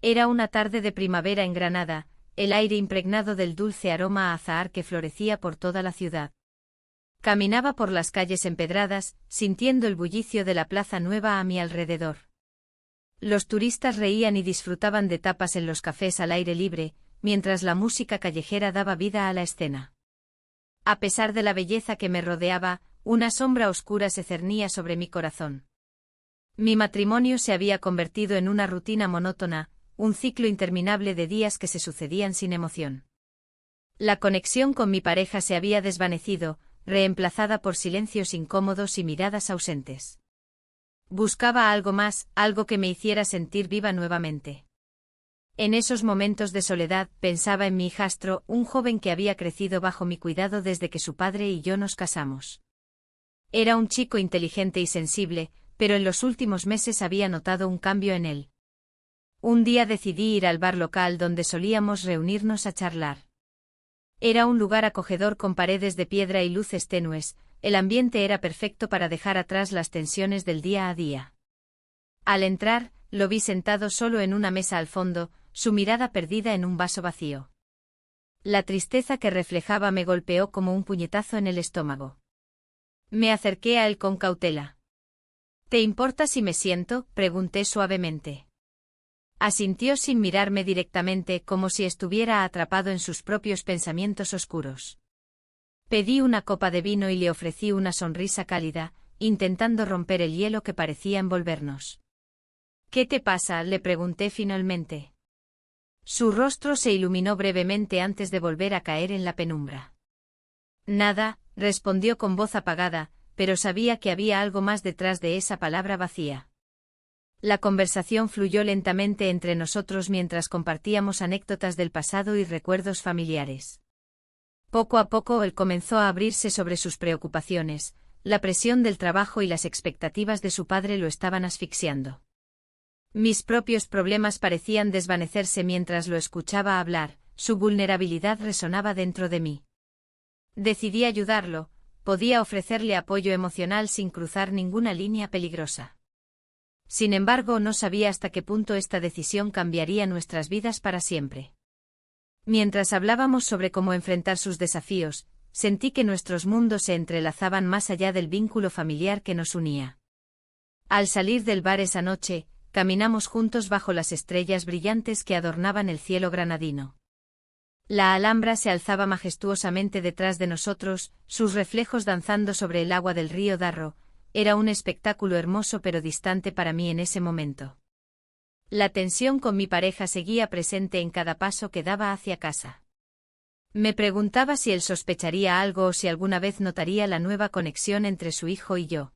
Era una tarde de primavera en Granada, el aire impregnado del dulce aroma a azahar que florecía por toda la ciudad. Caminaba por las calles empedradas, sintiendo el bullicio de la Plaza Nueva a mi alrededor. Los turistas reían y disfrutaban de tapas en los cafés al aire libre, mientras la música callejera daba vida a la escena. A pesar de la belleza que me rodeaba, una sombra oscura se cernía sobre mi corazón. Mi matrimonio se había convertido en una rutina monótona, un ciclo interminable de días que se sucedían sin emoción. La conexión con mi pareja se había desvanecido, reemplazada por silencios incómodos y miradas ausentes. Buscaba algo más, algo que me hiciera sentir viva nuevamente. En esos momentos de soledad pensaba en mi hijastro, un joven que había crecido bajo mi cuidado desde que su padre y yo nos casamos. Era un chico inteligente y sensible, pero en los últimos meses había notado un cambio en él. Un día decidí ir al bar local donde solíamos reunirnos a charlar. Era un lugar acogedor con paredes de piedra y luces tenues, el ambiente era perfecto para dejar atrás las tensiones del día a día. Al entrar, lo vi sentado solo en una mesa al fondo, su mirada perdida en un vaso vacío. La tristeza que reflejaba me golpeó como un puñetazo en el estómago. Me acerqué a él con cautela. ¿Te importa si me siento?, pregunté suavemente. Asintió sin mirarme directamente, como si estuviera atrapado en sus propios pensamientos oscuros. Pedí una copa de vino y le ofrecí una sonrisa cálida, intentando romper el hielo que parecía envolvernos. ¿Qué te pasa?, le pregunté finalmente. Su rostro se iluminó brevemente antes de volver a caer en la penumbra. Nada, respondió con voz apagada, pero sabía que había algo más detrás de esa palabra vacía. La conversación fluyó lentamente entre nosotros mientras compartíamos anécdotas del pasado y recuerdos familiares. Poco a poco él comenzó a abrirse sobre sus preocupaciones, la presión del trabajo y las expectativas de su padre lo estaban asfixiando. Mis propios problemas parecían desvanecerse mientras lo escuchaba hablar, su vulnerabilidad resonaba dentro de mí. Decidí ayudarlo, podía ofrecerle apoyo emocional sin cruzar ninguna línea peligrosa. Sin embargo, no sabía hasta qué punto esta decisión cambiaría nuestras vidas para siempre. Mientras hablábamos sobre cómo enfrentar sus desafíos, sentí que nuestros mundos se entrelazaban más allá del vínculo familiar que nos unía. Al salir del bar esa noche, caminamos juntos bajo las estrellas brillantes que adornaban el cielo granadino. La Alhambra se alzaba majestuosamente detrás de nosotros, sus reflejos danzando sobre el agua del río Darro. Era un espectáculo hermoso pero distante para mí en ese momento. La tensión con mi pareja seguía presente en cada paso que daba hacia casa. Me preguntaba si él sospecharía algo o si alguna vez notaría la nueva conexión entre su hijo y yo.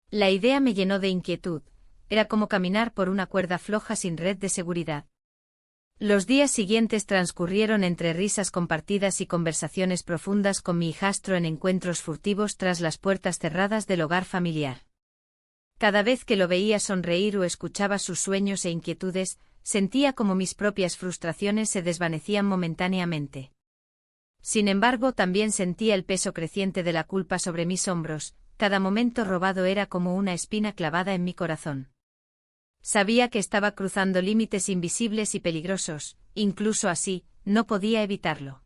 La idea me llenó de inquietud, era como caminar por una cuerda floja sin red de seguridad. Los días siguientes transcurrieron entre risas compartidas y conversaciones profundas con mi hijastro en encuentros furtivos tras las puertas cerradas del hogar familiar. Cada vez que lo veía sonreír o escuchaba sus sueños e inquietudes, sentía como mis propias frustraciones se desvanecían momentáneamente. Sin embargo, también sentía el peso creciente de la culpa sobre mis hombros, cada momento robado era como una espina clavada en mi corazón. Sabía que estaba cruzando límites invisibles y peligrosos, incluso así, no podía evitarlo.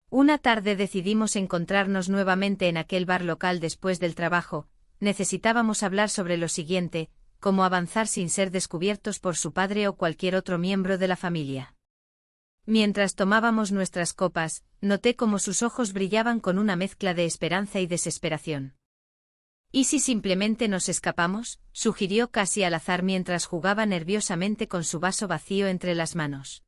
Una tarde decidimos encontrarnos nuevamente en aquel bar local después del trabajo. Necesitábamos hablar sobre lo siguiente, cómo avanzar sin ser descubiertos por su padre o cualquier otro miembro de la familia. Mientras tomábamos nuestras copas, noté cómo sus ojos brillaban con una mezcla de esperanza y desesperación. ¿Y si simplemente nos escapamos?, sugirió casi al azar mientras jugaba nerviosamente con su vaso vacío entre las manos.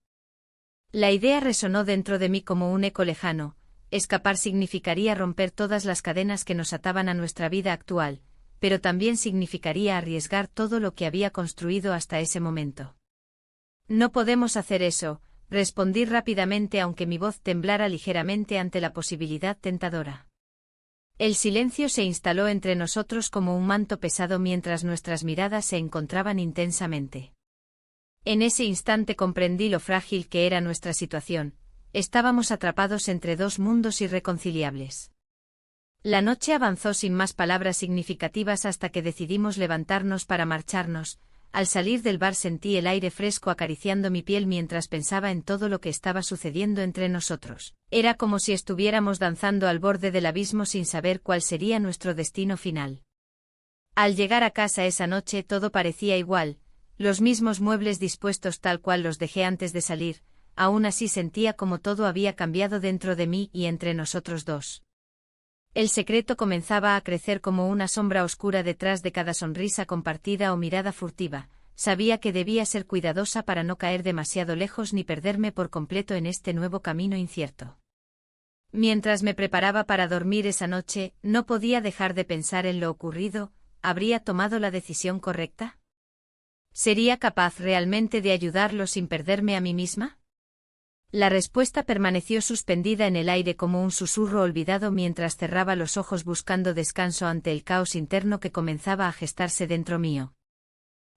La idea resonó dentro de mí como un eco lejano. Escapar significaría romper todas las cadenas que nos ataban a nuestra vida actual, pero también significaría arriesgar todo lo que había construido hasta ese momento. No podemos hacer eso, respondí rápidamente aunque mi voz temblara ligeramente ante la posibilidad tentadora. El silencio se instaló entre nosotros como un manto pesado mientras nuestras miradas se encontraban intensamente. En ese instante comprendí lo frágil que era nuestra situación. Estábamos atrapados entre dos mundos irreconciliables. La noche avanzó sin más palabras significativas hasta que decidimos levantarnos para marcharnos, al salir del bar sentí el aire fresco acariciando mi piel mientras pensaba en todo lo que estaba sucediendo entre nosotros. Era como si estuviéramos danzando al borde del abismo sin saber cuál sería nuestro destino final. Al llegar a casa esa noche todo parecía igual, los mismos muebles dispuestos tal cual los dejé antes de salir, aún así sentía como todo había cambiado dentro de mí y entre nosotros dos. El secreto comenzaba a crecer como una sombra oscura detrás de cada sonrisa compartida o mirada furtiva. Sabía que debía ser cuidadosa para no caer demasiado lejos ni perderme por completo en este nuevo camino incierto. Mientras me preparaba para dormir esa noche, no podía dejar de pensar en lo ocurrido. ¿Habría tomado la decisión correcta? ¿Sería capaz realmente de ayudarlo sin perderme a mí misma? La respuesta permaneció suspendida en el aire como un susurro olvidado mientras cerraba los ojos buscando descanso ante el caos interno que comenzaba a gestarse dentro mío.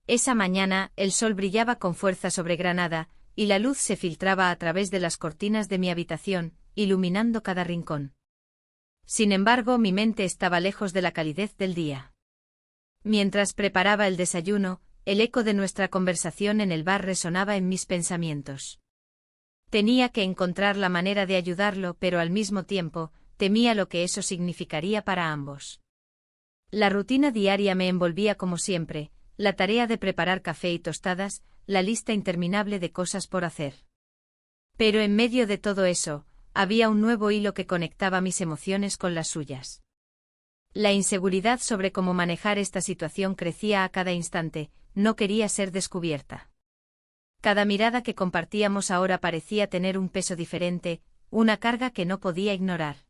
Esa mañana, el sol brillaba con fuerza sobre Granada, y la luz se filtraba a través de las cortinas de mi habitación, iluminando cada rincón. Sin embargo, mi mente estaba lejos de la calidez del día. Mientras preparaba el desayuno, el eco de nuestra conversación en el bar resonaba en mis pensamientos. Tenía que encontrar la manera de ayudarlo, pero al mismo tiempo, temía lo que eso significaría para ambos. La rutina diaria me envolvía como siempre, la tarea de preparar café y tostadas, la lista interminable de cosas por hacer. Pero en medio de todo eso, había un nuevo hilo que conectaba mis emociones con las suyas. La inseguridad sobre cómo manejar esta situación crecía a cada instante, no quería ser descubierta. Cada mirada que compartíamos ahora parecía tener un peso diferente, una carga que no podía ignorar.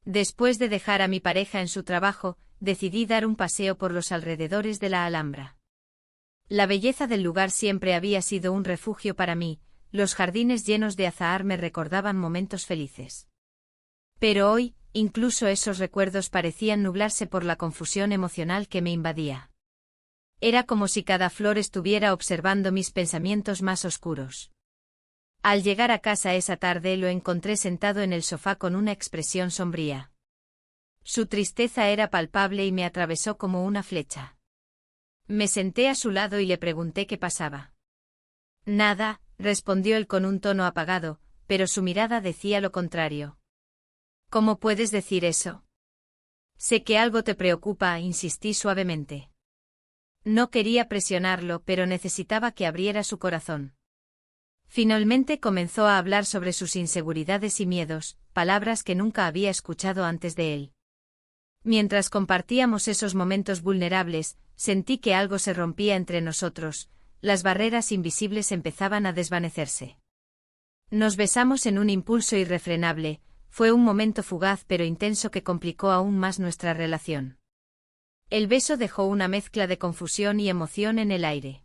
Después de dejar a mi pareja en su trabajo, decidí dar un paseo por los alrededores de la Alhambra. La belleza del lugar siempre había sido un refugio para mí, los jardines llenos de azahar me recordaban momentos felices. Pero hoy, incluso esos recuerdos parecían nublarse por la confusión emocional que me invadía. Era como si cada flor estuviera observando mis pensamientos más oscuros. Al llegar a casa esa tarde lo encontré sentado en el sofá con una expresión sombría. Su tristeza era palpable y me atravesó como una flecha. Me senté a su lado y le pregunté qué pasaba. Nada, respondió él con un tono apagado, pero su mirada decía lo contrario. ¿Cómo puedes decir eso? Sé que algo te preocupa, insistí suavemente. No quería presionarlo, pero necesitaba que abriera su corazón. Finalmente comenzó a hablar sobre sus inseguridades y miedos, palabras que nunca había escuchado antes de él. Mientras compartíamos esos momentos vulnerables, sentí que algo se rompía entre nosotros, las barreras invisibles empezaban a desvanecerse. Nos besamos en un impulso irrefrenable, fue un momento fugaz pero intenso que complicó aún más nuestra relación. El beso dejó una mezcla de confusión y emoción en el aire.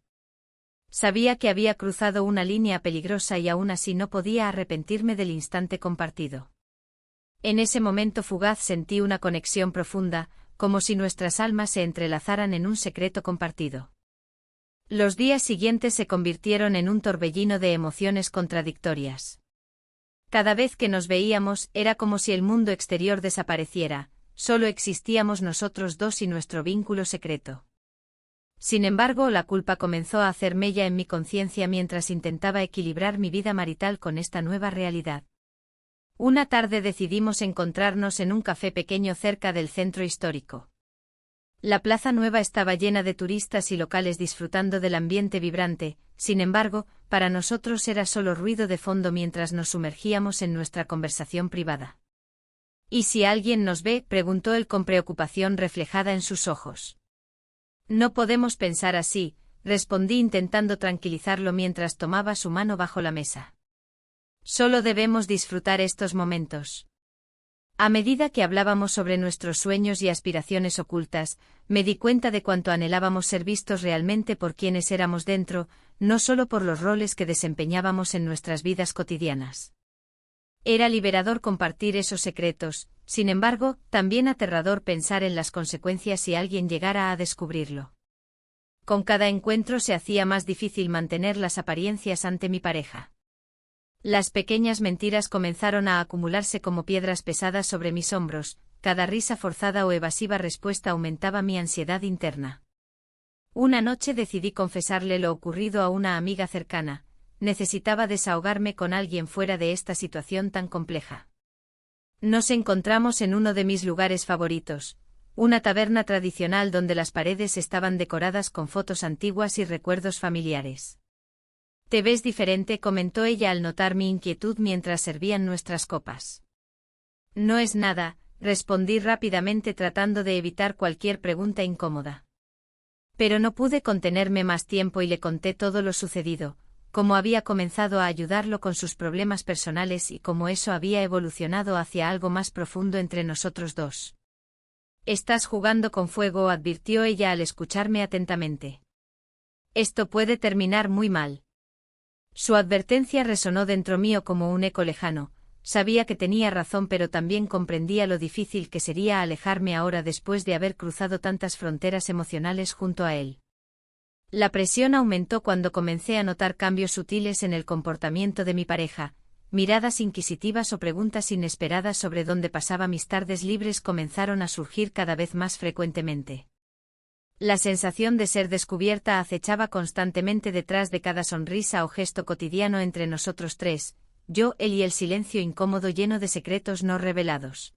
Sabía que había cruzado una línea peligrosa y aún así no podía arrepentirme del instante compartido. En ese momento fugaz sentí una conexión profunda, como si nuestras almas se entrelazaran en un secreto compartido. Los días siguientes se convirtieron en un torbellino de emociones contradictorias. Cada vez que nos veíamos era como si el mundo exterior desapareciera. Solo existíamos nosotros dos y nuestro vínculo secreto. Sin embargo, la culpa comenzó a hacer mella en mi conciencia mientras intentaba equilibrar mi vida marital con esta nueva realidad. Una tarde decidimos encontrarnos en un café pequeño cerca del centro histórico. La plaza nueva estaba llena de turistas y locales disfrutando del ambiente vibrante, sin embargo, para nosotros era solo ruido de fondo mientras nos sumergíamos en nuestra conversación privada. ¿Y si alguien nos ve?, preguntó él con preocupación reflejada en sus ojos. No podemos pensar así, respondí intentando tranquilizarlo mientras tomaba su mano bajo la mesa. Solo debemos disfrutar estos momentos. A medida que hablábamos sobre nuestros sueños y aspiraciones ocultas, me di cuenta de cuánto anhelábamos ser vistos realmente por quienes éramos dentro, no solo por los roles que desempeñábamos en nuestras vidas cotidianas. Era liberador compartir esos secretos, sin embargo, también aterrador pensar en las consecuencias si alguien llegara a descubrirlo. Con cada encuentro se hacía más difícil mantener las apariencias ante mi pareja. Las pequeñas mentiras comenzaron a acumularse como piedras pesadas sobre mis hombros, cada risa forzada o evasiva respuesta aumentaba mi ansiedad interna. Una noche decidí confesarle lo ocurrido a una amiga cercana. Necesitaba desahogarme con alguien fuera de esta situación tan compleja. Nos encontramos en uno de mis lugares favoritos, una taberna tradicional donde las paredes estaban decoradas con fotos antiguas y recuerdos familiares. «Te ves diferente», comentó ella al notar mi inquietud mientras servían nuestras copas. «No es nada», respondí rápidamente tratando de evitar cualquier pregunta incómoda. Pero no pude contenerme más tiempo y le conté todo lo sucedido, cómo había comenzado a ayudarlo con sus problemas personales y cómo eso había evolucionado hacia algo más profundo entre nosotros dos. «Estás jugando con fuego», advirtió ella al escucharme atentamente. «Esto puede terminar muy mal». Su advertencia resonó dentro mío como un eco lejano. Sabía que tenía razón, pero también comprendía lo difícil que sería alejarme ahora después de haber cruzado tantas fronteras emocionales junto a él. La presión aumentó cuando comencé a notar cambios sutiles en el comportamiento de mi pareja. Miradas inquisitivas o preguntas inesperadas sobre dónde pasaba mis tardes libres comenzaron a surgir cada vez más frecuentemente. La sensación de ser descubierta acechaba constantemente detrás de cada sonrisa o gesto cotidiano entre nosotros tres, yo, él y el silencio incómodo lleno de secretos no revelados.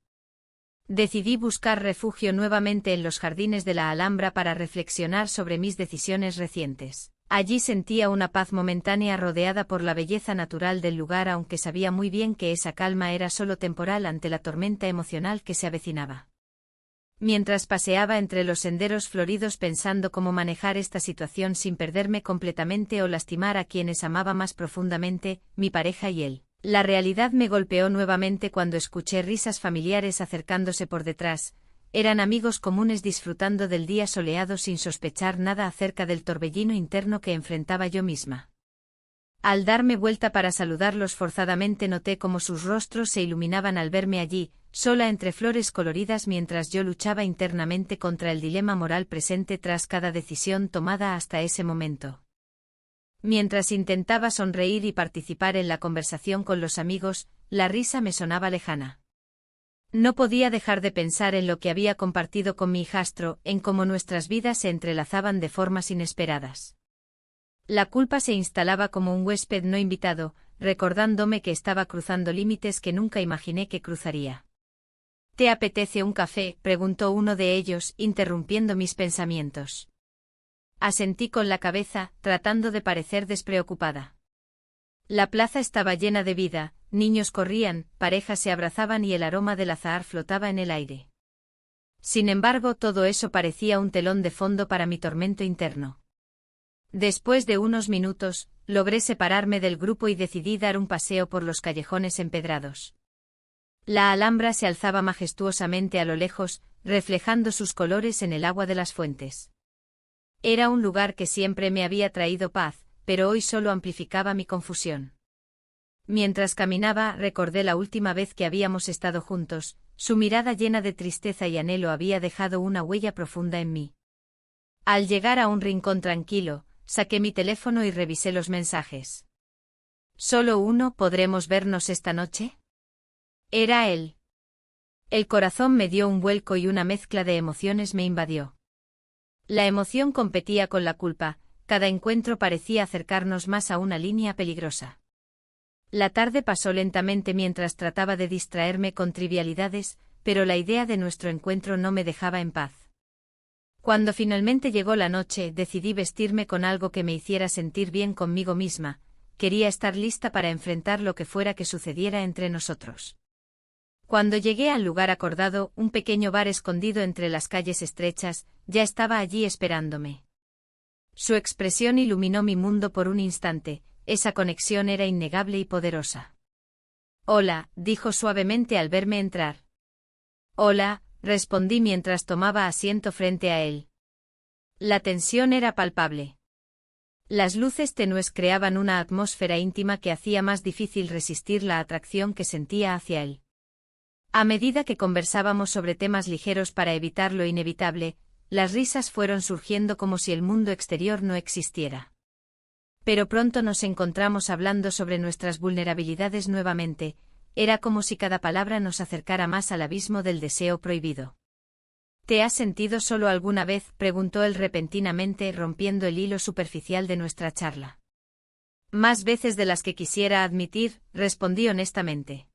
Decidí buscar refugio nuevamente en los jardines de la Alhambra para reflexionar sobre mis decisiones recientes. Allí sentía una paz momentánea rodeada por la belleza natural del lugar, aunque sabía muy bien que esa calma era solo temporal ante la tormenta emocional que se avecinaba. Mientras paseaba entre los senderos floridos pensando cómo manejar esta situación sin perderme completamente o lastimar a quienes amaba más profundamente, mi pareja y él, la realidad me golpeó nuevamente cuando escuché risas familiares acercándose por detrás. Eran amigos comunes disfrutando del día soleado sin sospechar nada acerca del torbellino interno que enfrentaba yo misma. Al darme vuelta para saludarlos forzadamente noté cómo sus rostros se iluminaban al verme allí, sola entre flores coloridas mientras yo luchaba internamente contra el dilema moral presente tras cada decisión tomada hasta ese momento. Mientras intentaba sonreír y participar en la conversación con los amigos, la risa me sonaba lejana. No podía dejar de pensar en lo que había compartido con mi hijastro, en cómo nuestras vidas se entrelazaban de formas inesperadas. La culpa se instalaba como un huésped no invitado, recordándome que estaba cruzando límites que nunca imaginé que cruzaría. «¿Te apetece un café?», preguntó uno de ellos, interrumpiendo mis pensamientos. Asentí con la cabeza, tratando de parecer despreocupada. La plaza estaba llena de vida, niños corrían, parejas se abrazaban y el aroma del azahar flotaba en el aire. Sin embargo, todo eso parecía un telón de fondo para mi tormento interno. Después de unos minutos, logré separarme del grupo y decidí dar un paseo por los callejones empedrados. La Alhambra se alzaba majestuosamente a lo lejos, reflejando sus colores en el agua de las fuentes. Era un lugar que siempre me había traído paz, pero hoy solo amplificaba mi confusión. Mientras caminaba, recordé la última vez que habíamos estado juntos. Su mirada llena de tristeza y anhelo había dejado una huella profunda en mí. Al llegar a un rincón tranquilo, saqué mi teléfono y revisé los mensajes. «¿Solo uno? ¿Podremos vernos esta noche?». Era él. El corazón me dio un vuelco y una mezcla de emociones me invadió. La emoción competía con la culpa, cada encuentro parecía acercarnos más a una línea peligrosa. La tarde pasó lentamente mientras trataba de distraerme con trivialidades, pero la idea de nuestro encuentro no me dejaba en paz. Cuando finalmente llegó la noche, decidí vestirme con algo que me hiciera sentir bien conmigo misma. Quería estar lista para enfrentar lo que fuera que sucediera entre nosotros. Cuando llegué al lugar acordado, un pequeño bar escondido entre las calles estrechas, ya estaba allí esperándome. Su expresión iluminó mi mundo por un instante, esa conexión era innegable y poderosa. «Hola», dijo suavemente al verme entrar. «Hola», respondí mientras tomaba asiento frente a él. La tensión era palpable. Las luces tenues creaban una atmósfera íntima que hacía más difícil resistir la atracción que sentía hacia él. A medida que conversábamos sobre temas ligeros para evitar lo inevitable, las risas fueron surgiendo como si el mundo exterior no existiera. Pero pronto nos encontramos hablando sobre nuestras vulnerabilidades nuevamente, era como si cada palabra nos acercara más al abismo del deseo prohibido. ¿Te has sentido solo alguna vez?, preguntó él repentinamente, rompiendo el hilo superficial de nuestra charla. Más veces de las que quisiera admitir, respondí honestamente.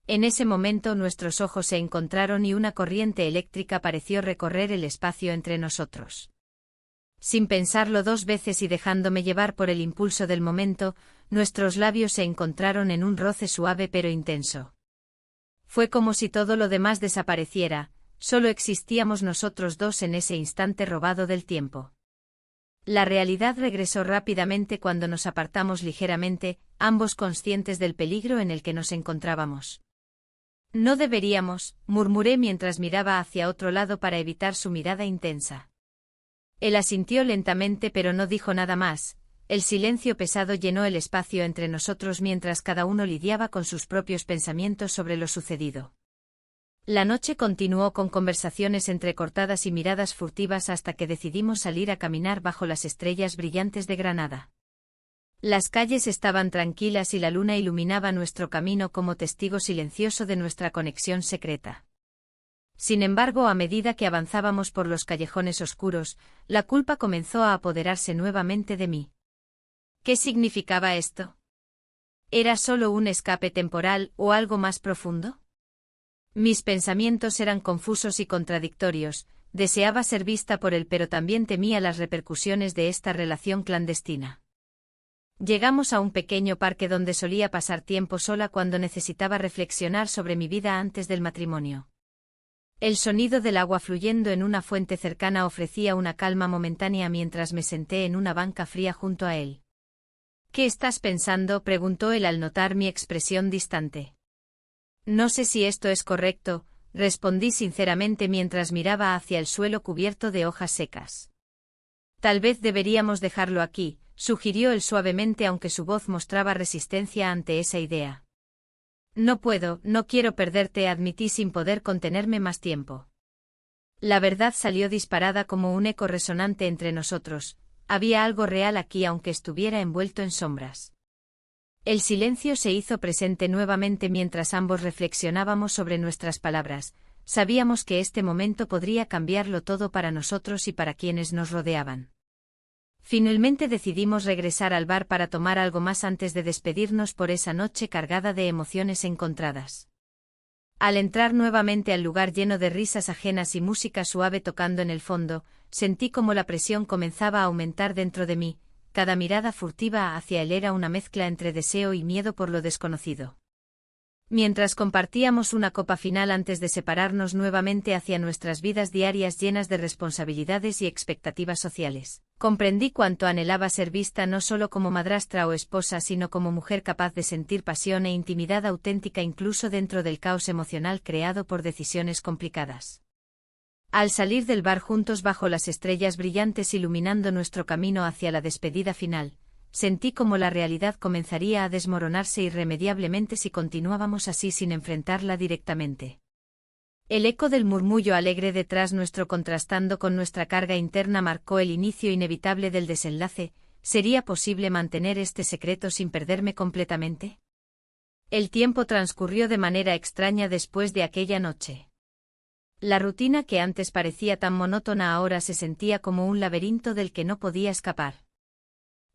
En ese momento nuestros ojos se encontraron y una corriente eléctrica pareció recorrer el espacio entre nosotros. Sin pensarlo dos veces y dejándome llevar por el impulso del momento, nuestros labios se encontraron en un roce suave pero intenso. Fue como si todo lo demás desapareciera, solo existíamos nosotros dos en ese instante robado del tiempo. La realidad regresó rápidamente cuando nos apartamos ligeramente, ambos conscientes del peligro en el que nos encontrábamos. No deberíamos, murmuré mientras miraba hacia otro lado para evitar su mirada intensa. Él asintió lentamente pero no dijo nada más. El silencio pesado llenó el espacio entre nosotros mientras cada uno lidiaba con sus propios pensamientos sobre lo sucedido. La noche continuó con conversaciones entrecortadas y miradas furtivas hasta que decidimos salir a caminar bajo las estrellas brillantes de Granada. Las calles estaban tranquilas y la luna iluminaba nuestro camino como testigo silencioso de nuestra conexión secreta. Sin embargo, a medida que avanzábamos por los callejones oscuros, la culpa comenzó a apoderarse nuevamente de mí. ¿Qué significaba esto? ¿Era solo un escape temporal o algo más profundo? Mis pensamientos eran confusos y contradictorios, deseaba ser vista por él pero también temía las repercusiones de esta relación clandestina. Llegamos a un pequeño parque donde solía pasar tiempo sola cuando necesitaba reflexionar sobre mi vida antes del matrimonio. El sonido del agua fluyendo en una fuente cercana ofrecía una calma momentánea mientras me senté en una banca fría junto a él. ¿Qué estás pensando?, preguntó él al notar mi expresión distante. No sé si esto es correcto, respondí sinceramente mientras miraba hacia el suelo cubierto de hojas secas. Tal vez deberíamos dejarlo aquí, sugirió él suavemente aunque su voz mostraba resistencia ante esa idea. No puedo, no quiero perderte, admití sin poder contenerme más tiempo. La verdad salió disparada como un eco resonante entre nosotros, había algo real aquí aunque estuviera envuelto en sombras. El silencio se hizo presente nuevamente mientras ambos reflexionábamos sobre nuestras palabras, sabíamos que este momento podría cambiarlo todo para nosotros y para quienes nos rodeaban. Finalmente decidimos regresar al bar para tomar algo más antes de despedirnos por esa noche cargada de emociones encontradas. Al entrar nuevamente al lugar lleno de risas ajenas y música suave tocando en el fondo, sentí como la presión comenzaba a aumentar dentro de mí, cada mirada furtiva hacia él era una mezcla entre deseo y miedo por lo desconocido. Mientras compartíamos una copa final antes de separarnos nuevamente hacia nuestras vidas diarias llenas de responsabilidades y expectativas sociales, comprendí cuánto anhelaba ser vista no solo como madrastra o esposa sino como mujer capaz de sentir pasión e intimidad auténtica incluso dentro del caos emocional creado por decisiones complicadas. Al salir del bar juntos bajo las estrellas brillantes iluminando nuestro camino hacia la despedida final, sentí como la realidad comenzaría a desmoronarse irremediablemente si continuábamos así sin enfrentarla directamente. El eco del murmullo alegre detrás nuestro contrastando con nuestra carga interna marcó el inicio inevitable del desenlace. ¿Sería posible mantener este secreto sin perderme completamente? El tiempo transcurrió de manera extraña después de aquella noche. La rutina que antes parecía tan monótona ahora se sentía como un laberinto del que no podía escapar.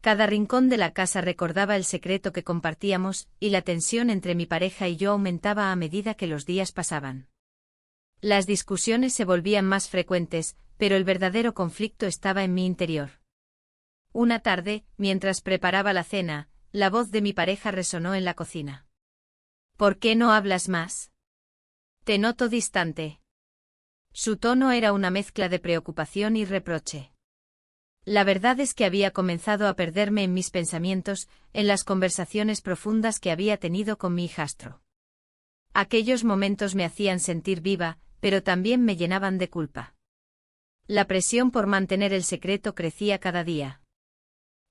Cada rincón de la casa recordaba el secreto que compartíamos, y la tensión entre mi pareja y yo aumentaba a medida que los días pasaban. Las discusiones se volvían más frecuentes, pero el verdadero conflicto estaba en mi interior. Una tarde, mientras preparaba la cena, la voz de mi pareja resonó en la cocina. ¿Por qué no hablas más? Te noto distante. Su tono era una mezcla de preocupación y reproche. La verdad es que había comenzado a perderme en mis pensamientos, en las conversaciones profundas que había tenido con mi hijastro. Aquellos momentos me hacían sentir viva, pero también me llenaban de culpa. La presión por mantener el secreto crecía cada día.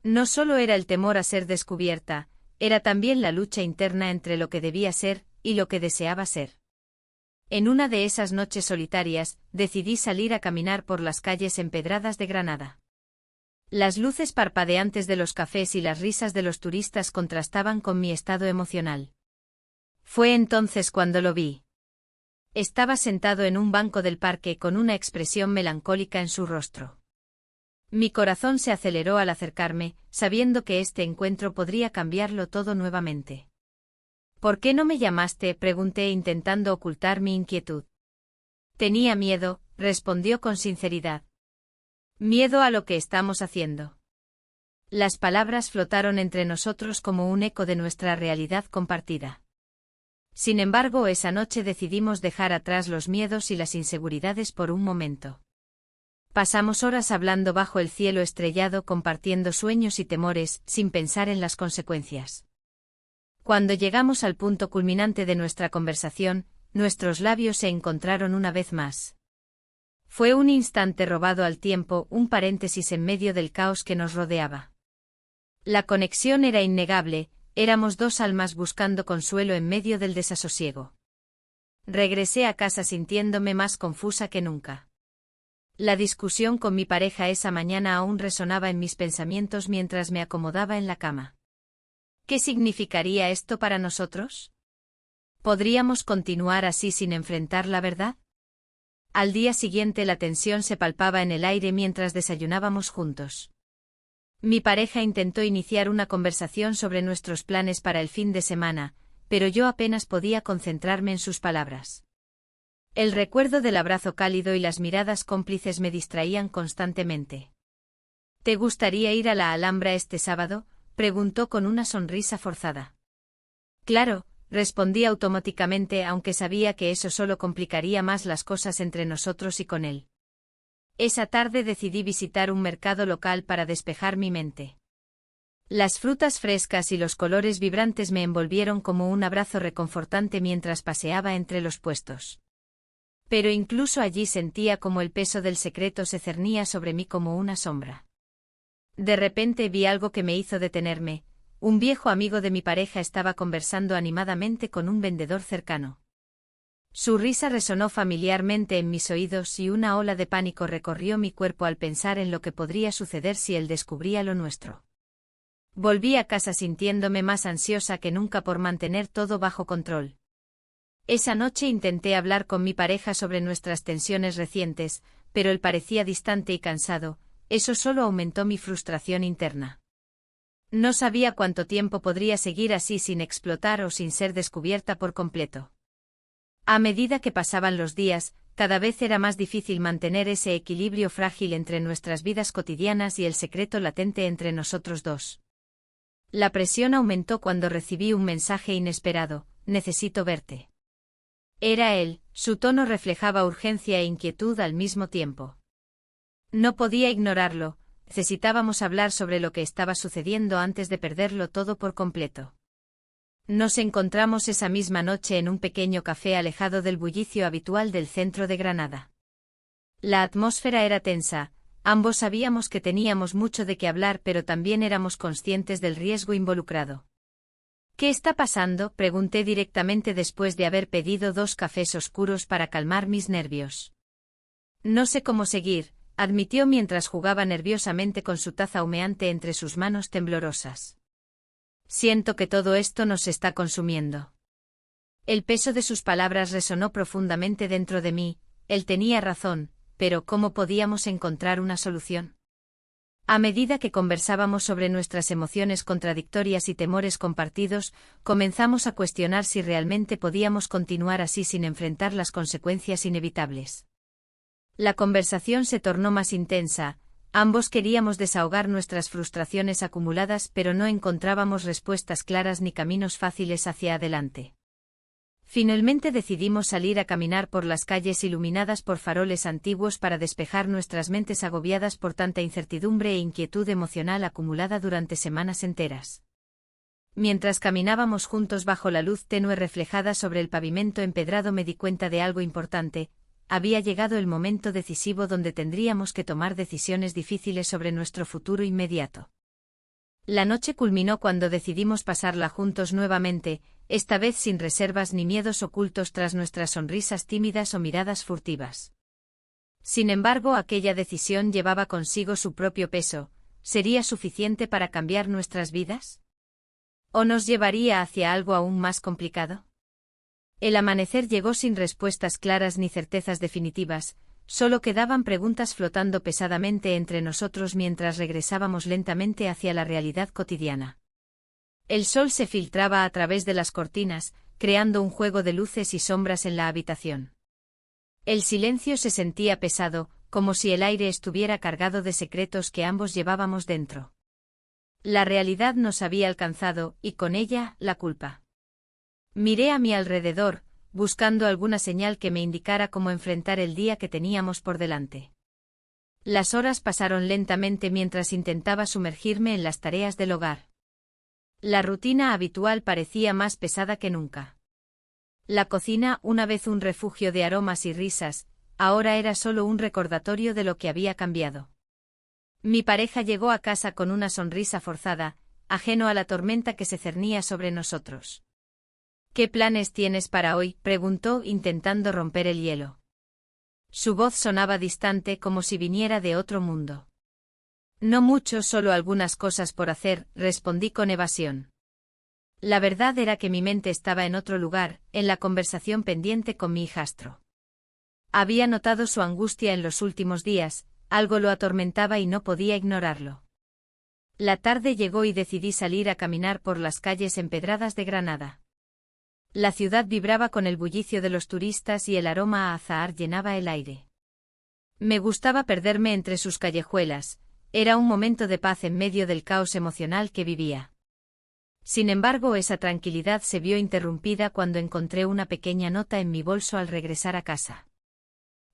No solo era el temor a ser descubierta, era también la lucha interna entre lo que debía ser y lo que deseaba ser. En una de esas noches solitarias, decidí salir a caminar por las calles empedradas de Granada. Las luces parpadeantes de los cafés y las risas de los turistas contrastaban con mi estado emocional. Fue entonces cuando lo vi. Estaba sentado en un banco del parque con una expresión melancólica en su rostro. Mi corazón se aceleró al acercarme, sabiendo que este encuentro podría cambiarlo todo nuevamente. ¿Por qué no me llamaste?, pregunté intentando ocultar mi inquietud. Tenía miedo, respondió con sinceridad. Miedo a lo que estamos haciendo. Las palabras flotaron entre nosotros como un eco de nuestra realidad compartida. Sin embargo, esa noche decidimos dejar atrás los miedos y las inseguridades por un momento. Pasamos horas hablando bajo el cielo estrellado, compartiendo sueños y temores, sin pensar en las consecuencias. Cuando llegamos al punto culminante de nuestra conversación, nuestros labios se encontraron una vez más. Fue un instante robado al tiempo, un paréntesis en medio del caos que nos rodeaba. La conexión era innegable, éramos dos almas buscando consuelo en medio del desasosiego. Regresé a casa sintiéndome más confusa que nunca. La discusión con mi pareja esa mañana aún resonaba en mis pensamientos mientras me acomodaba en la cama. ¿Qué significaría esto para nosotros? ¿Podríamos continuar así sin enfrentar la verdad? Al día siguiente la tensión se palpaba en el aire mientras desayunábamos juntos. Mi pareja intentó iniciar una conversación sobre nuestros planes para el fin de semana, pero yo apenas podía concentrarme en sus palabras. El recuerdo del abrazo cálido y las miradas cómplices me distraían constantemente. ¿Te gustaría ir a la Alhambra este sábado?, preguntó con una sonrisa forzada. Claro, respondí automáticamente, aunque sabía que eso solo complicaría más las cosas entre nosotros y con él. Esa tarde decidí visitar un mercado local para despejar mi mente. Las frutas frescas y los colores vibrantes me envolvieron como un abrazo reconfortante mientras paseaba entre los puestos. Pero incluso allí sentía como el peso del secreto se cernía sobre mí como una sombra. De repente vi algo que me hizo detenerme. Un viejo amigo de mi pareja estaba conversando animadamente con un vendedor cercano. Su risa resonó familiarmente en mis oídos y una ola de pánico recorrió mi cuerpo al pensar en lo que podría suceder si él descubría lo nuestro. Volví a casa sintiéndome más ansiosa que nunca por mantener todo bajo control. Esa noche intenté hablar con mi pareja sobre nuestras tensiones recientes, pero él parecía distante y cansado. Eso solo aumentó mi frustración interna. No sabía cuánto tiempo podría seguir así sin explotar o sin ser descubierta por completo. A medida que pasaban los días, cada vez era más difícil mantener ese equilibrio frágil entre nuestras vidas cotidianas y el secreto latente entre nosotros dos. La presión aumentó cuando recibí un mensaje inesperado: necesito verte. Era él, su tono reflejaba urgencia e inquietud al mismo tiempo. No podía ignorarlo, necesitábamos hablar sobre lo que estaba sucediendo antes de perderlo todo por completo. Nos encontramos esa misma noche en un pequeño café alejado del bullicio habitual del centro de Granada. La atmósfera era tensa, ambos sabíamos que teníamos mucho de qué hablar, pero también éramos conscientes del riesgo involucrado. ¿Qué está pasando?, pregunté directamente después de haber pedido 2 cafés oscuros para calmar mis nervios. No sé cómo seguir, admitió mientras jugaba nerviosamente con su taza humeante entre sus manos temblorosas. Siento que todo esto nos está consumiendo. El peso de sus palabras resonó profundamente dentro de mí. Él tenía razón, pero ¿cómo podíamos encontrar una solución? A medida que conversábamos sobre nuestras emociones contradictorias y temores compartidos, comenzamos a cuestionar si realmente podíamos continuar así sin enfrentar las consecuencias inevitables. La conversación se tornó más intensa, ambos queríamos desahogar nuestras frustraciones acumuladas, pero no encontrábamos respuestas claras ni caminos fáciles hacia adelante. Finalmente decidimos salir a caminar por las calles iluminadas por faroles antiguos para despejar nuestras mentes agobiadas por tanta incertidumbre e inquietud emocional acumulada durante semanas enteras. Mientras caminábamos juntos bajo la luz tenue reflejada sobre el pavimento empedrado, me di cuenta de algo importante: había llegado el momento decisivo donde tendríamos que tomar decisiones difíciles sobre nuestro futuro inmediato. La noche culminó cuando decidimos pasarla juntos nuevamente, esta vez sin reservas ni miedos ocultos tras nuestras sonrisas tímidas o miradas furtivas. Sin embargo, aquella decisión llevaba consigo su propio peso. ¿Sería suficiente para cambiar nuestras vidas? ¿O nos llevaría hacia algo aún más complicado? El amanecer llegó sin respuestas claras ni certezas definitivas, solo quedaban preguntas flotando pesadamente entre nosotros mientras regresábamos lentamente hacia la realidad cotidiana. El sol se filtraba a través de las cortinas, creando un juego de luces y sombras en la habitación. El silencio se sentía pesado, como si el aire estuviera cargado de secretos que ambos llevábamos dentro. La realidad nos había alcanzado, y con ella, la culpa. Miré a mi alrededor, buscando alguna señal que me indicara cómo enfrentar el día que teníamos por delante. Las horas pasaron lentamente mientras intentaba sumergirme en las tareas del hogar. La rutina habitual parecía más pesada que nunca. La cocina, una vez un refugio de aromas y risas, ahora era solo un recordatorio de lo que había cambiado. Mi pareja llegó a casa con una sonrisa forzada, ajeno a la tormenta que se cernía sobre nosotros. ¿Qué planes tienes para hoy?, preguntó, intentando romper el hielo. Su voz sonaba distante como si viniera de otro mundo. No mucho, solo algunas cosas por hacer, respondí con evasión. La verdad era que mi mente estaba en otro lugar, en la conversación pendiente con mi hijastro. Había notado su angustia en los últimos días, algo lo atormentaba y no podía ignorarlo. La tarde llegó y decidí salir a caminar por las calles empedradas de Granada. La ciudad vibraba con el bullicio de los turistas y el aroma a azahar llenaba el aire. Me gustaba perderme entre sus callejuelas, era un momento de paz en medio del caos emocional que vivía. Sin embargo, esa tranquilidad se vio interrumpida cuando encontré una pequeña nota en mi bolso al regresar a casa.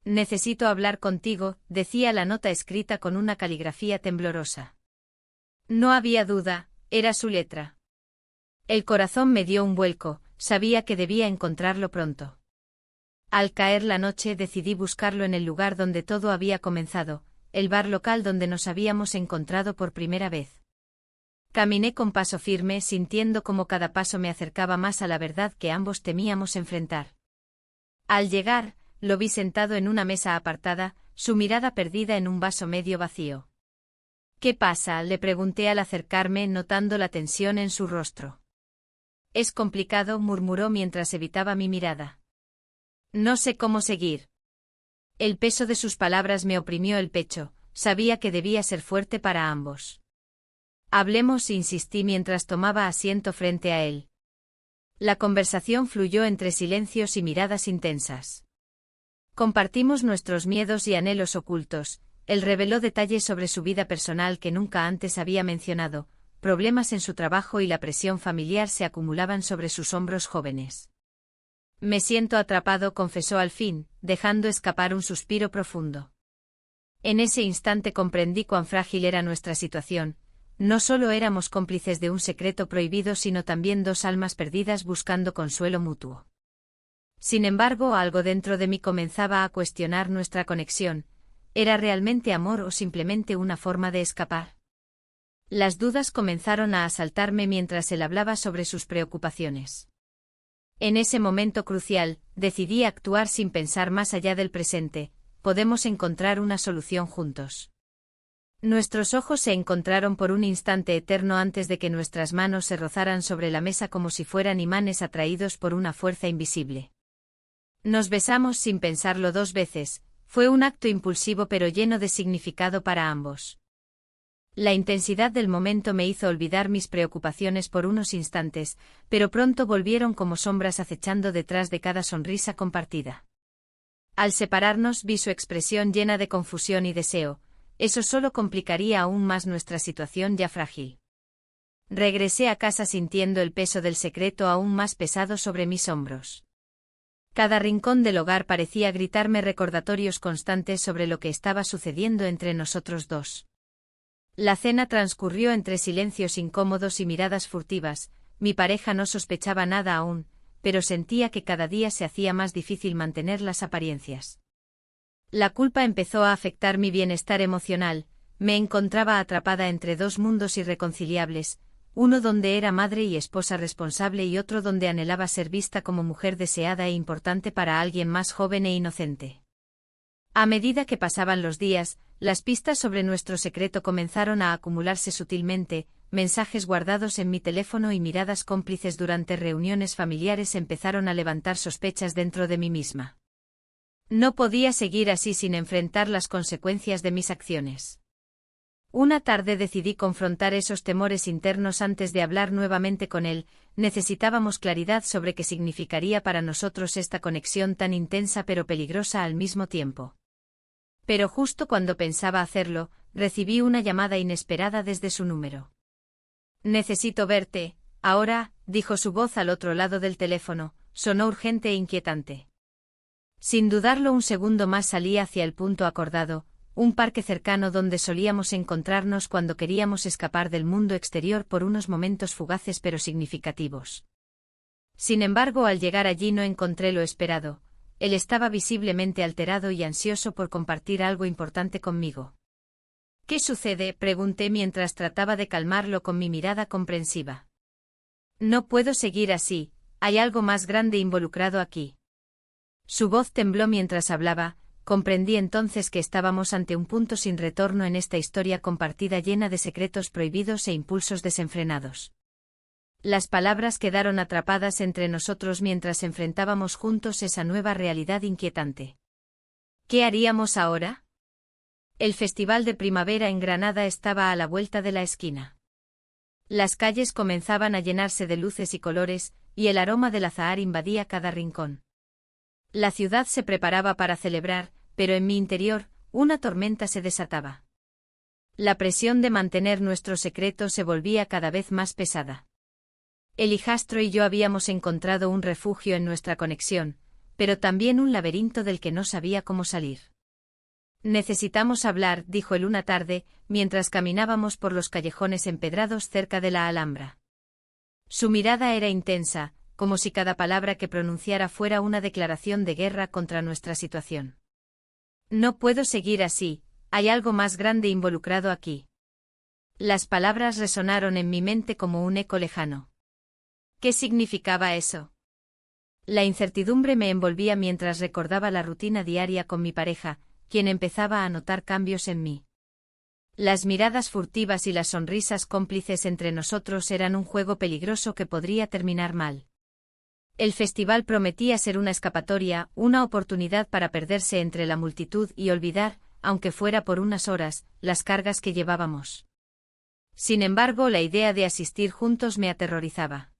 Necesito hablar contigo, decía la nota escrita con una caligrafía temblorosa. No había duda, era su letra. El corazón me dio un vuelco, sabía que debía encontrarlo pronto. Al caer la noche decidí buscarlo en el lugar donde todo había comenzado, el bar local donde nos habíamos encontrado por primera vez. Caminé con paso firme, sintiendo como cada paso me acercaba más a la verdad que ambos temíamos enfrentar. Al llegar, lo vi sentado en una mesa apartada, su mirada perdida en un vaso medio vacío. ¿Qué pasa?, le pregunté al acercarme, notando la tensión en su rostro. Es complicado, murmuró mientras evitaba mi mirada. No sé cómo seguir. El peso de sus palabras me oprimió el pecho, sabía que debía ser fuerte para ambos. Hablemos, insistí mientras tomaba asiento frente a él. La conversación fluyó entre silencios y miradas intensas. Compartimos nuestros miedos y anhelos ocultos, él reveló detalles sobre su vida personal que nunca antes había mencionado, problemas en su trabajo y la presión familiar se acumulaban sobre sus hombros jóvenes. Me siento atrapado, confesó al fin, dejando escapar un suspiro profundo. En ese instante comprendí cuán frágil era nuestra situación. No solo éramos cómplices de un secreto prohibido, sino también dos almas perdidas buscando consuelo mutuo. Sin embargo, algo dentro de mí comenzaba a cuestionar nuestra conexión. ¿Era realmente amor o simplemente una forma de escapar? Las dudas comenzaron a asaltarme mientras él hablaba sobre sus preocupaciones. En ese momento crucial, decidí actuar sin pensar más allá del presente. Podemos encontrar una solución juntos. Nuestros ojos se encontraron por un instante eterno antes de que nuestras manos se rozaran sobre la mesa como si fueran imanes atraídos por una fuerza invisible. Nos besamos sin pensarlo dos veces, fue un acto impulsivo pero lleno de significado para ambos. La intensidad del momento me hizo olvidar mis preocupaciones por unos instantes, pero pronto volvieron como sombras acechando detrás de cada sonrisa compartida. Al separarnos vi su expresión llena de confusión y deseo. Eso solo complicaría aún más nuestra situación ya frágil. Regresé a casa sintiendo el peso del secreto aún más pesado sobre mis hombros. Cada rincón del hogar parecía gritarme recordatorios constantes sobre lo que estaba sucediendo entre nosotros dos. La cena transcurrió entre silencios incómodos y miradas furtivas. Mi pareja no sospechaba nada aún, pero sentía que cada día se hacía más difícil mantener las apariencias. La culpa empezó a afectar mi bienestar emocional, me encontraba atrapada entre dos mundos irreconciliables, uno donde era madre y esposa responsable y otro donde anhelaba ser vista como mujer deseada e importante para alguien más joven e inocente. A medida que pasaban los días, las pistas sobre nuestro secreto comenzaron a acumularse sutilmente, mensajes guardados en mi teléfono y miradas cómplices durante reuniones familiares empezaron a levantar sospechas dentro de mí misma. No podía seguir así sin enfrentar las consecuencias de mis acciones. Una tarde decidí confrontar esos temores internos antes de hablar nuevamente con él. Necesitábamos claridad sobre qué significaría para nosotros esta conexión tan intensa pero peligrosa al mismo tiempo. Pero justo cuando pensaba hacerlo, recibí una llamada inesperada desde su número. «Necesito verte, ahora», dijo su voz al otro lado del teléfono, sonó urgente e inquietante. Sin dudarlo un segundo más salí hacia el punto acordado, un parque cercano donde solíamos encontrarnos cuando queríamos escapar del mundo exterior por unos momentos fugaces pero significativos. Sin embargo, al llegar allí no encontré lo esperado. Él estaba visiblemente alterado y ansioso por compartir algo importante conmigo. «¿Qué sucede?», pregunté mientras trataba de calmarlo con mi mirada comprensiva. «No puedo seguir así, hay algo más grande involucrado aquí». Su voz tembló mientras hablaba. Comprendí entonces que estábamos ante un punto sin retorno en esta historia compartida llena de secretos prohibidos e impulsos desenfrenados. Las palabras quedaron atrapadas entre nosotros mientras enfrentábamos juntos esa nueva realidad inquietante. ¿Qué haríamos ahora? El Festival de Primavera en Granada estaba a la vuelta de la esquina. Las calles comenzaban a llenarse de luces y colores, y el aroma del azahar invadía cada rincón. La ciudad se preparaba para celebrar, pero en mi interior, una tormenta se desataba. La presión de mantener nuestro secreto se volvía cada vez más pesada. El hijastro y yo habíamos encontrado un refugio en nuestra conexión, pero también un laberinto del que no sabía cómo salir. «Necesitamos hablar», dijo él una tarde, mientras caminábamos por los callejones empedrados cerca de la Alhambra. Su mirada era intensa, como si cada palabra que pronunciara fuera una declaración de guerra contra nuestra situación. «No puedo seguir así, hay algo más grande involucrado aquí». Las palabras resonaron en mi mente como un eco lejano. ¿Qué significaba eso? La incertidumbre me envolvía mientras recordaba la rutina diaria con mi pareja, quien empezaba a notar cambios en mí. Las miradas furtivas y las sonrisas cómplices entre nosotros eran un juego peligroso que podría terminar mal. El festival prometía ser una escapatoria, una oportunidad para perderse entre la multitud y olvidar, aunque fuera por unas horas, las cargas que llevábamos. Sin embargo, la idea de asistir juntos me aterrorizaba.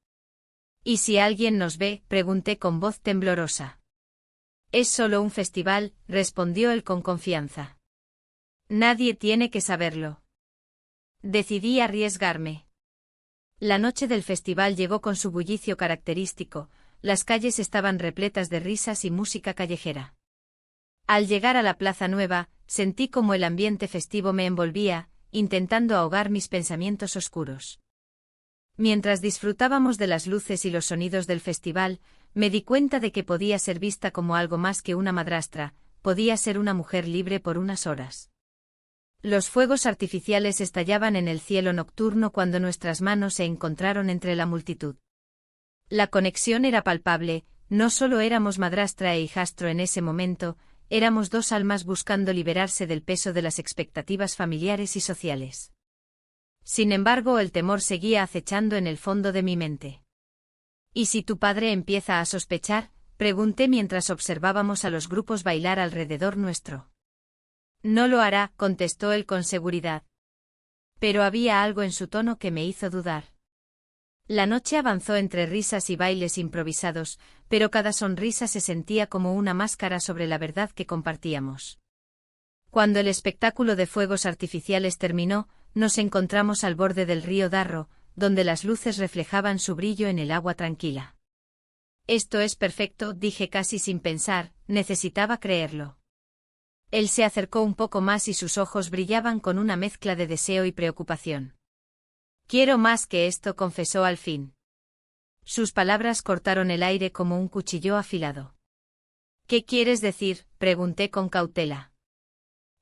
«¿Y si alguien nos ve?», pregunté con voz temblorosa. «Es solo un festival», respondió él con confianza. «Nadie tiene que saberlo». Decidí arriesgarme. La noche del festival llegó con su bullicio característico. Las calles estaban repletas de risas y música callejera. Al llegar a la Plaza Nueva, sentí como el ambiente festivo me envolvía, intentando ahogar mis pensamientos oscuros. Mientras disfrutábamos de las luces y los sonidos del festival, me di cuenta de que podía ser vista como algo más que una madrastra, podía ser una mujer libre por unas horas. Los fuegos artificiales estallaban en el cielo nocturno cuando nuestras manos se encontraron entre la multitud. La conexión era palpable, no solo éramos madrastra e hijastro en ese momento, éramos dos almas buscando liberarse del peso de las expectativas familiares y sociales. Sin embargo, el temor seguía acechando en el fondo de mi mente. «¿Y si tu padre empieza a sospechar?», pregunté mientras observábamos a los grupos bailar alrededor nuestro. «No lo hará», contestó él con seguridad. Pero había algo en su tono que me hizo dudar. La noche avanzó entre risas y bailes improvisados, pero cada sonrisa se sentía como una máscara sobre la verdad que compartíamos. Cuando el espectáculo de fuegos artificiales terminó, nos encontramos al borde del río Darro, donde las luces reflejaban su brillo en el agua tranquila. «Esto es perfecto», dije casi sin pensar, necesitaba creerlo. Él se acercó un poco más y sus ojos brillaban con una mezcla de deseo y preocupación. «Quiero más que esto», confesó al fin. Sus palabras cortaron el aire como un cuchillo afilado. «¿Qué quieres decir?», pregunté con cautela.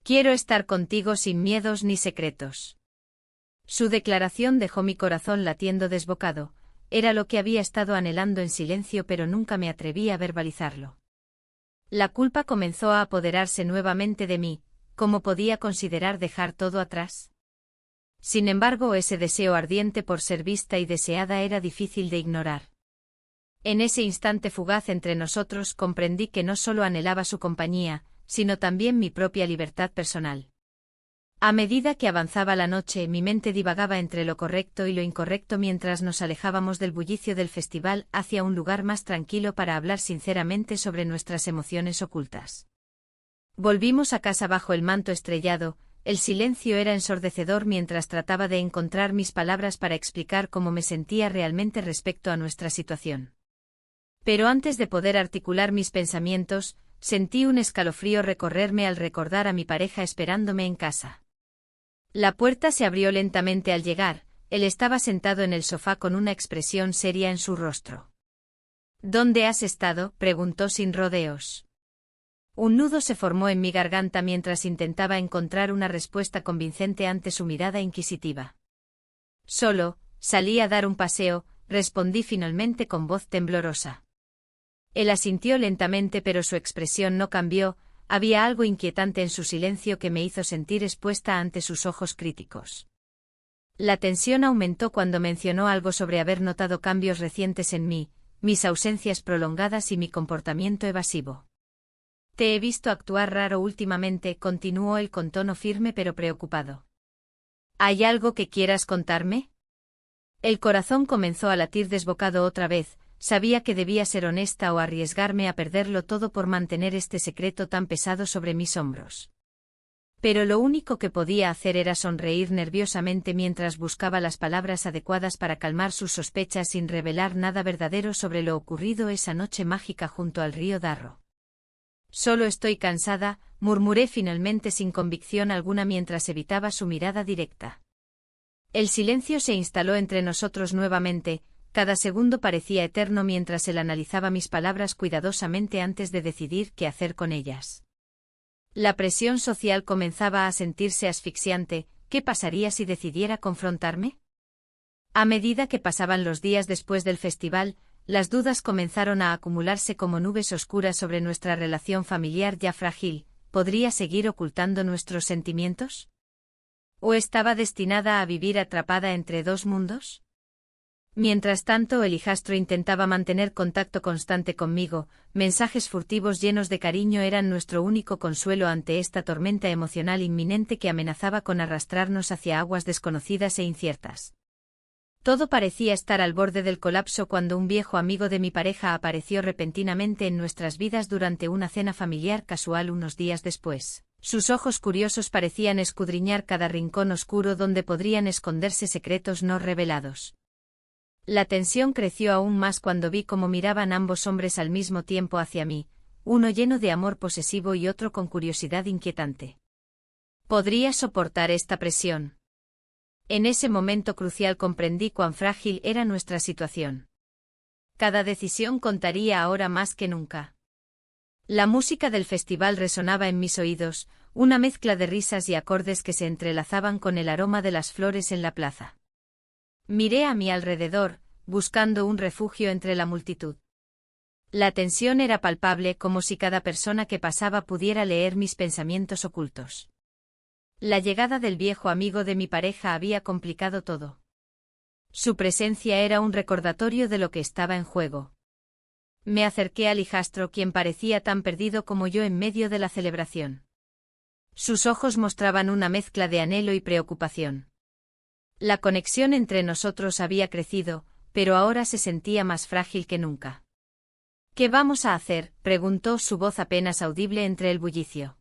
«Quiero estar contigo sin miedos ni secretos». Su declaración dejó mi corazón latiendo desbocado, era lo que había estado anhelando en silencio pero nunca me atreví a verbalizarlo. La culpa comenzó a apoderarse nuevamente de mí. ¿Cómo podía considerar dejar todo atrás? Sin embargo, ese deseo ardiente por ser vista y deseada era difícil de ignorar. En ese instante fugaz entre nosotros comprendí que no solo anhelaba su compañía, sino también mi propia libertad personal. A medida que avanzaba la noche, mi mente divagaba entre lo correcto y lo incorrecto mientras nos alejábamos del bullicio del festival hacia un lugar más tranquilo para hablar sinceramente sobre nuestras emociones ocultas. Volvimos a casa bajo el manto estrellado. El silencio era ensordecedor mientras trataba de encontrar mis palabras para explicar cómo me sentía realmente respecto a nuestra situación. Pero antes de poder articular mis pensamientos, sentí un escalofrío recorrerme al recordar a mi pareja esperándome en casa. La puerta se abrió lentamente al llegar. Él estaba sentado en el sofá con una expresión seria en su rostro. ¿Dónde has estado?, preguntó sin rodeos. Un nudo se formó en mi garganta mientras intentaba encontrar una respuesta convincente ante su mirada inquisitiva. Solo, salí a dar un paseo, respondí finalmente con voz temblorosa. Él asintió lentamente, pero su expresión no cambió. Había algo inquietante en su silencio que me hizo sentir expuesta ante sus ojos críticos. La tensión aumentó cuando mencionó algo sobre haber notado cambios recientes en mí, mis ausencias prolongadas y mi comportamiento evasivo. Te he visto actuar raro últimamente, continuó él con tono firme pero preocupado. ¿Hay algo que quieras contarme? El corazón comenzó a latir desbocado otra vez. Sabía que debía ser honesta o arriesgarme a perderlo todo por mantener este secreto tan pesado sobre mis hombros. Pero lo único que podía hacer era sonreír nerviosamente mientras buscaba las palabras adecuadas para calmar sus sospechas sin revelar nada verdadero sobre lo ocurrido esa noche mágica junto al río Darro. Solo estoy cansada, murmuré finalmente sin convicción alguna mientras evitaba su mirada directa. El silencio se instaló entre nosotros nuevamente. Cada segundo parecía eterno mientras él analizaba mis palabras cuidadosamente antes de decidir qué hacer con ellas. La presión social comenzaba a sentirse asfixiante. ¿Qué pasaría si decidiera confrontarme? A medida que pasaban los días después del festival, las dudas comenzaron a acumularse como nubes oscuras sobre nuestra relación familiar ya frágil. ¿Podría seguir ocultando nuestros sentimientos? ¿O estaba destinada a vivir atrapada entre dos mundos? Mientras tanto, el hijastro intentaba mantener contacto constante conmigo. Mensajes furtivos llenos de cariño eran nuestro único consuelo ante esta tormenta emocional inminente que amenazaba con arrastrarnos hacia aguas desconocidas e inciertas. Todo parecía estar al borde del colapso cuando un viejo amigo de mi pareja apareció repentinamente en nuestras vidas durante una cena familiar casual unos días después. Sus ojos curiosos parecían escudriñar cada rincón oscuro donde podrían esconderse secretos no revelados. La tensión creció aún más cuando vi cómo miraban ambos hombres al mismo tiempo hacia mí, uno lleno de amor posesivo y otro con curiosidad inquietante. ¿Podría soportar esta presión? En ese momento crucial comprendí cuán frágil era nuestra situación. Cada decisión contaría ahora más que nunca. La música del festival resonaba en mis oídos, una mezcla de risas y acordes que se entrelazaban con el aroma de las flores en la plaza. Miré a mi alrededor, buscando un refugio entre la multitud. La tensión era palpable, como si cada persona que pasaba pudiera leer mis pensamientos ocultos. La llegada del viejo amigo de mi pareja había complicado todo. Su presencia era un recordatorio de lo que estaba en juego. Me acerqué al hijastro, quien parecía tan perdido como yo en medio de la celebración. Sus ojos mostraban una mezcla de anhelo y preocupación. La conexión entre nosotros había crecido, pero ahora se sentía más frágil que nunca. ¿Qué vamos a hacer?, preguntó, su voz apenas audible entre el bullicio.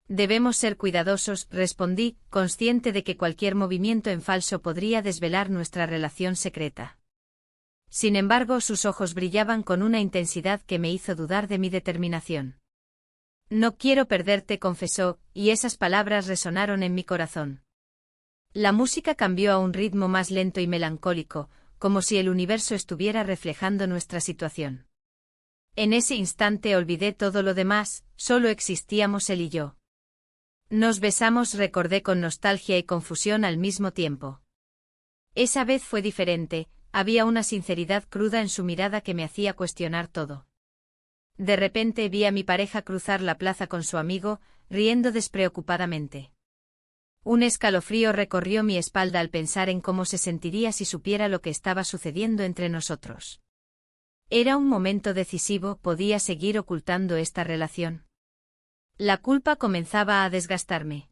Debemos ser cuidadosos, respondí, consciente de que cualquier movimiento en falso podría desvelar nuestra relación secreta. Sin embargo, sus ojos brillaban con una intensidad que me hizo dudar de mi determinación. No quiero perderte, confesó, y esas palabras resonaron en mi corazón. La música cambió a un ritmo más lento y melancólico, como si el universo estuviera reflejando nuestra situación. En ese instante olvidé todo lo demás, solo existíamos él y yo. Nos besamos, recordé con nostalgia y confusión al mismo tiempo. Esa vez fue diferente, había una sinceridad cruda en su mirada que me hacía cuestionar todo. De repente vi a mi pareja cruzar la plaza con su amigo, riendo despreocupadamente. Un escalofrío recorrió mi espalda al pensar en cómo se sentiría si supiera lo que estaba sucediendo entre nosotros. Era un momento decisivo, ¿podía seguir ocultando esta relación? La culpa comenzaba a desgastarme.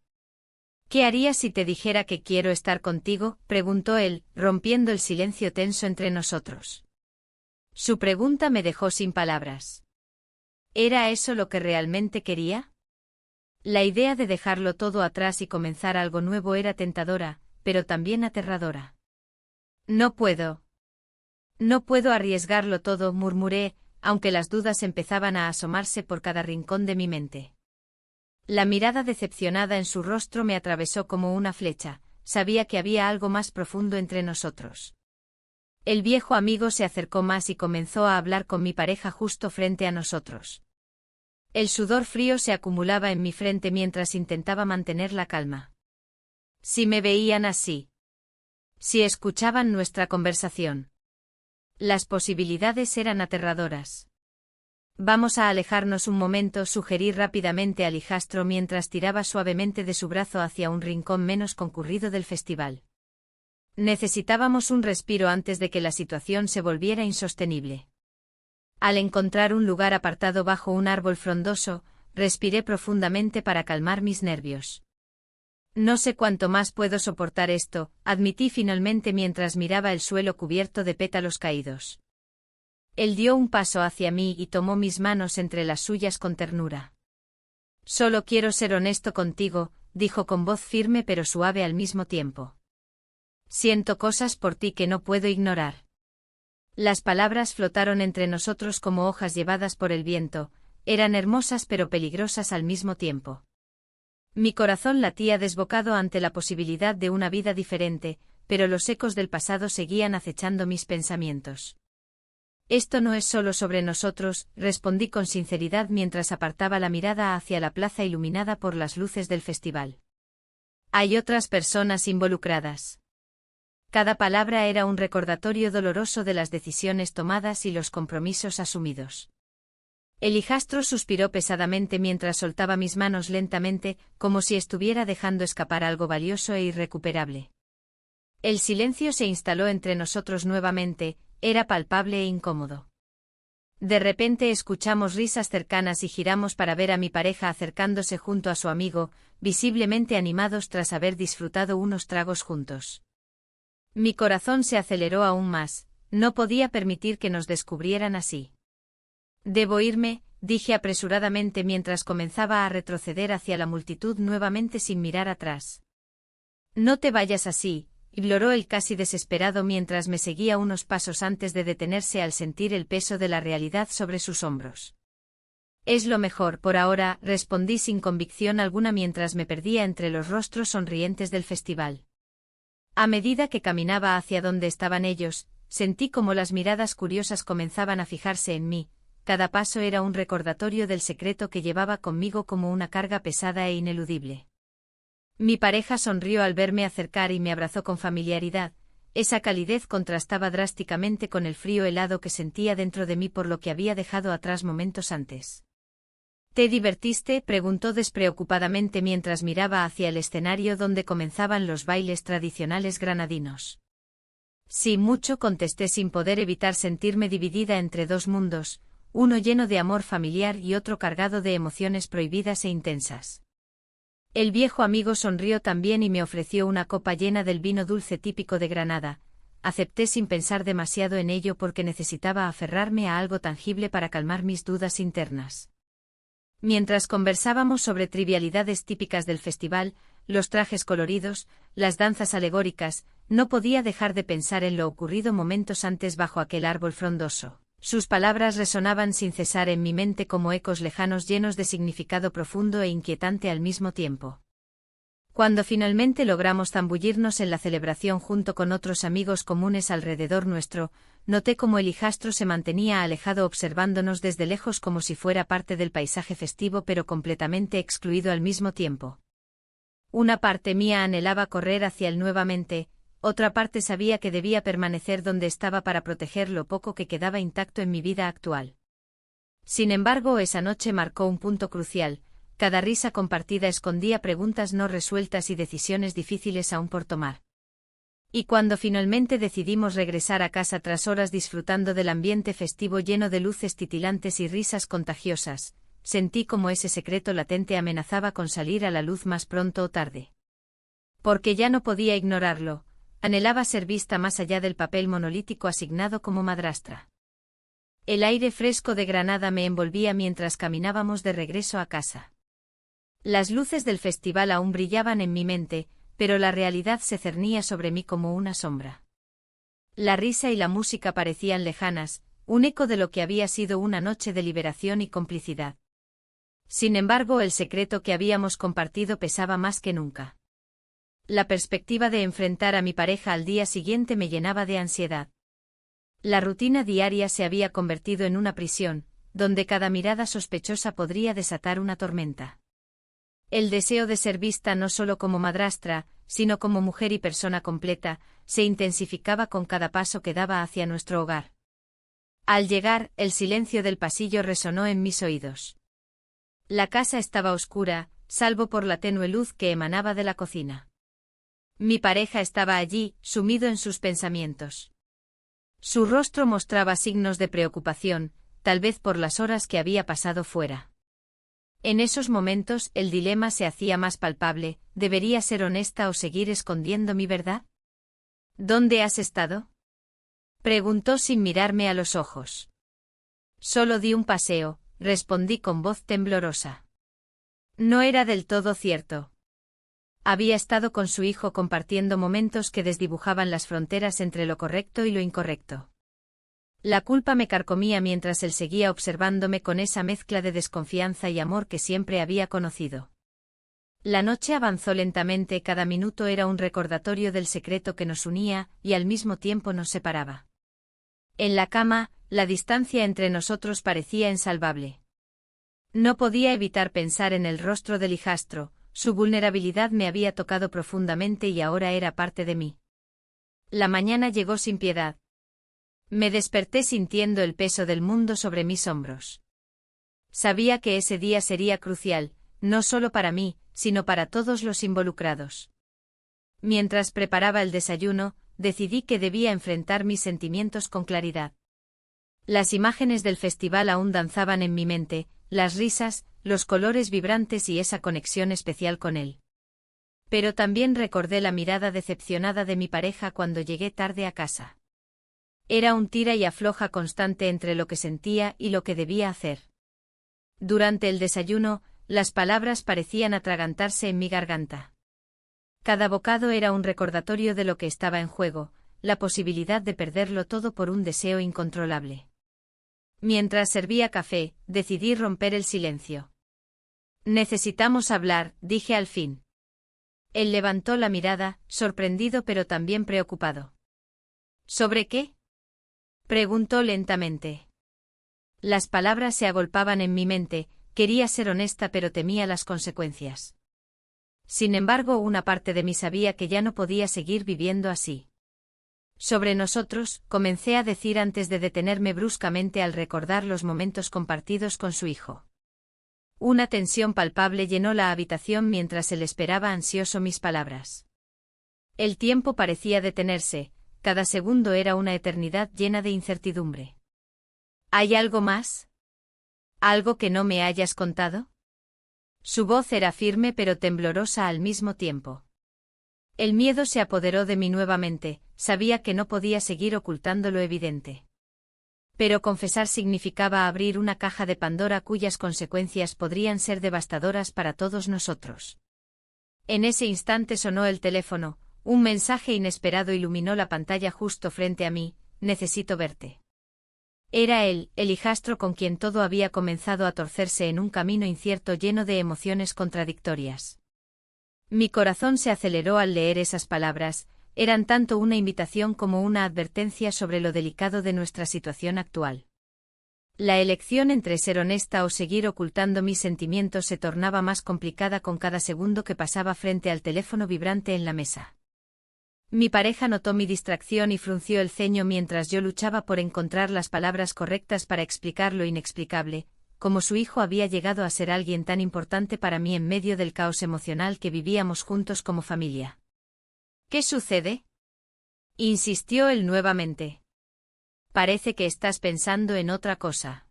¿Qué harías si te dijera que quiero estar contigo?, preguntó él, rompiendo el silencio tenso entre nosotros. Su pregunta me dejó sin palabras. ¿Era eso lo que realmente quería? La idea de dejarlo todo atrás y comenzar algo nuevo era tentadora, pero también aterradora. No puedo. No puedo arriesgarlo todo, murmuré, aunque las dudas empezaban a asomarse por cada rincón de mi mente. La mirada decepcionada en su rostro me atravesó como una flecha, sabía que había algo más profundo entre nosotros. El viejo amigo se acercó más y comenzó a hablar con mi pareja justo frente a nosotros. El sudor frío se acumulaba en mi frente mientras intentaba mantener la calma. Si me veían así. Si escuchaban nuestra conversación. Las posibilidades eran aterradoras. Vamos a alejarnos un momento, sugerí rápidamente al hijastro mientras tiraba suavemente de su brazo hacia un rincón menos concurrido del festival. Necesitábamos un respiro antes de que la situación se volviera insostenible. Al encontrar un lugar apartado bajo un árbol frondoso, respiré profundamente para calmar mis nervios. No sé cuánto más puedo soportar esto, admití finalmente mientras miraba el suelo cubierto de pétalos caídos. Él dio un paso hacia mí y tomó mis manos entre las suyas con ternura. Solo quiero ser honesto contigo, dijo con voz firme pero suave al mismo tiempo. Siento cosas por ti que no puedo ignorar. Las palabras flotaron entre nosotros como hojas llevadas por el viento, eran hermosas pero peligrosas al mismo tiempo. Mi corazón latía desbocado ante la posibilidad de una vida diferente, pero los ecos del pasado seguían acechando mis pensamientos. Esto no es solo sobre nosotros, respondí con sinceridad mientras apartaba la mirada hacia la plaza iluminada por las luces del festival. Hay otras personas involucradas. Cada palabra era un recordatorio doloroso de las decisiones tomadas y los compromisos asumidos. El hijastro suspiró pesadamente mientras soltaba mis manos lentamente, como si estuviera dejando escapar algo valioso e irrecuperable. El silencio se instaló entre nosotros nuevamente, era palpable e incómodo. De repente escuchamos risas cercanas y giramos para ver a mi pareja acercándose junto a su amigo, visiblemente animados tras haber disfrutado unos tragos juntos. Mi corazón se aceleró aún más, no podía permitir que nos descubrieran así. Debo irme, dije apresuradamente mientras comenzaba a retroceder hacia la multitud nuevamente sin mirar atrás. No te vayas así, imploró él casi desesperado mientras me seguía unos pasos antes de detenerse al sentir el peso de la realidad sobre sus hombros. Es lo mejor por ahora, respondí sin convicción alguna mientras me perdía entre los rostros sonrientes del festival. A medida que caminaba hacia donde estaban ellos, sentí como las miradas curiosas comenzaban a fijarse en mí. Cada paso era un recordatorio del secreto que llevaba conmigo como una carga pesada e ineludible. Mi pareja sonrió al verme acercar y me abrazó con familiaridad, esa calidez contrastaba drásticamente con el frío helado que sentía dentro de mí por lo que había dejado atrás momentos antes. ¿Te divertiste?, preguntó despreocupadamente mientras miraba hacia el escenario donde comenzaban los bailes tradicionales granadinos. Sí, mucho, contesté sin poder evitar sentirme dividida entre dos mundos, uno lleno de amor familiar y otro cargado de emociones prohibidas e intensas. El viejo amigo sonrió también y me ofreció una copa llena del vino dulce típico de Granada. Acepté sin pensar demasiado en ello porque necesitaba aferrarme a algo tangible para calmar mis dudas internas. Mientras conversábamos sobre trivialidades típicas del festival, los trajes coloridos, las danzas alegóricas, no podía dejar de pensar en lo ocurrido momentos antes bajo aquel árbol frondoso. Sus palabras resonaban sin cesar en mi mente como ecos lejanos llenos de significado profundo e inquietante al mismo tiempo. Cuando finalmente logramos zambullirnos en la celebración junto con otros amigos comunes alrededor nuestro, noté cómo el hijastro se mantenía alejado observándonos desde lejos como si fuera parte del paisaje festivo pero completamente excluido al mismo tiempo. Una parte mía anhelaba correr hacia él nuevamente, otra parte sabía que debía permanecer donde estaba para proteger lo poco que quedaba intacto en mi vida actual. Sin embargo, esa noche marcó un punto crucial. cada risa compartida escondía preguntas no resueltas y decisiones difíciles aún por tomar. Y cuando finalmente decidimos regresar a casa tras horas disfrutando del ambiente festivo lleno de luces titilantes y risas contagiosas, sentí como ese secreto latente amenazaba con salir a la luz más pronto o tarde. Porque ya no podía ignorarlo, anhelaba ser vista más allá del papel monolítico asignado como madrastra. El aire fresco de Granada me envolvía mientras caminábamos de regreso a casa. Las luces del festival aún brillaban en mi mente, pero la realidad se cernía sobre mí como una sombra. La risa y la música parecían lejanas, un eco de lo que había sido una noche de liberación y complicidad. Sin embargo, el secreto que habíamos compartido pesaba más que nunca. La perspectiva de enfrentar a mi pareja al día siguiente me llenaba de ansiedad. La rutina diaria se había convertido en una prisión, donde cada mirada sospechosa podría desatar una tormenta. El deseo de ser vista no solo como madrastra, sino como mujer y persona completa, se intensificaba con cada paso que daba hacia nuestro hogar. Al llegar, el silencio del pasillo resonó en mis oídos. La casa estaba oscura, salvo por la tenue luz que emanaba de la cocina. Mi pareja estaba allí, sumido en sus pensamientos. Su rostro mostraba signos de preocupación, tal vez por las horas que había pasado fuera. En esos momentos el dilema se hacía más palpable, ¿debería ser honesta o seguir escondiendo mi verdad? ¿Dónde has estado? Preguntó sin mirarme a los ojos. Solo di un paseo, respondí con voz temblorosa. No era del todo cierto. Había estado con su hijo compartiendo momentos que desdibujaban las fronteras entre lo correcto y lo incorrecto. La culpa me carcomía mientras él seguía observándome con esa mezcla de desconfianza y amor que siempre había conocido. La noche avanzó lentamente, cada minuto era un recordatorio del secreto que nos unía y al mismo tiempo nos separaba. En la cama, la distancia entre nosotros parecía insalvable. No podía evitar pensar en el rostro del hijastro, su vulnerabilidad me había tocado profundamente y ahora era parte de mí. La mañana llegó sin piedad. Me desperté sintiendo el peso del mundo sobre mis hombros. Sabía que ese día sería crucial, no solo para mí, sino para todos los involucrados. Mientras preparaba el desayuno, decidí que debía enfrentar mis sentimientos con claridad. Las imágenes del festival aún danzaban en mi mente, las risas, los colores vibrantes y esa conexión especial con él. Pero también recordé la mirada decepcionada de mi pareja cuando llegué tarde a casa. Era un tira y afloja constante entre lo que sentía y lo que debía hacer. Durante el desayuno, las palabras parecían atragantarse en mi garganta. Cada bocado era un recordatorio de lo que estaba en juego, la posibilidad de perderlo todo por un deseo incontrolable. Mientras servía café, decidí romper el silencio. Necesitamos hablar, dije al fin. Él levantó la mirada, sorprendido pero también preocupado. ¿Sobre qué? Preguntó lentamente. Las palabras se agolpaban en mi mente, quería ser honesta pero temía las consecuencias. Sin embargo, una parte de mí sabía que ya no podía seguir viviendo así. Sobre nosotros, comencé a decir antes de detenerme bruscamente al recordar los momentos compartidos con su hijo. Una tensión palpable llenó la habitación mientras él esperaba ansioso mis palabras. El tiempo parecía detenerse, cada segundo era una eternidad llena de incertidumbre. ¿Hay algo más? ¿Algo que no me hayas contado? Su voz era firme pero temblorosa al mismo tiempo. El miedo se apoderó de mí nuevamente, sabía que no podía seguir ocultando lo evidente. Pero confesar significaba abrir una caja de Pandora cuyas consecuencias podrían ser devastadoras para todos nosotros. En ese instante sonó el teléfono, un mensaje inesperado iluminó la pantalla justo frente a mí: necesito verte. Era él, el hijastro con quien todo había comenzado a torcerse en un camino incierto lleno de emociones contradictorias. Mi corazón se aceleró al leer esas palabras, eran tanto una invitación como una advertencia sobre lo delicado de nuestra situación actual. La elección entre ser honesta o seguir ocultando mis sentimientos se tornaba más complicada con cada segundo que pasaba frente al teléfono vibrante en la mesa. Mi pareja notó mi distracción y frunció el ceño mientras yo luchaba por encontrar las palabras correctas para explicar lo inexplicable. como su hijo había llegado a ser alguien tan importante para mí en medio del caos emocional que vivíamos juntos como familia. ¿Qué sucede?, insistió él nuevamente. Parece que estás pensando en otra cosa.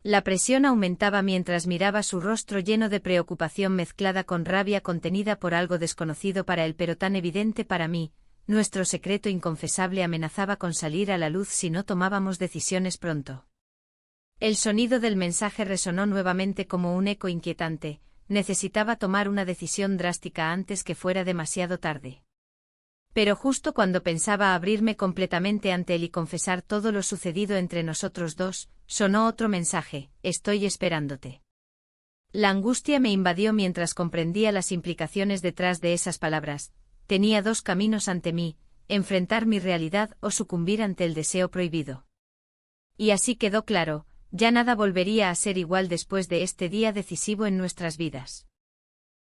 La presión aumentaba mientras miraba su rostro lleno de preocupación mezclada con rabia contenida por algo desconocido para él pero tan evidente para mí. Nuestro secreto inconfesable amenazaba con salir a la luz si no tomábamos decisiones pronto. El sonido del mensaje resonó nuevamente como un eco inquietante. Necesitaba tomar una decisión drástica antes que fuera demasiado tarde. Pero justo cuando pensaba abrirme completamente ante él y confesar todo lo sucedido entre nosotros dos, sonó otro mensaje: estoy esperándote. La angustia me invadió mientras comprendía las implicaciones detrás de esas palabras. Tenía dos caminos ante mí: enfrentar mi realidad o sucumbir ante el deseo prohibido. Y así quedó claro, ya nada volvería a ser igual después de este día decisivo en nuestras vidas.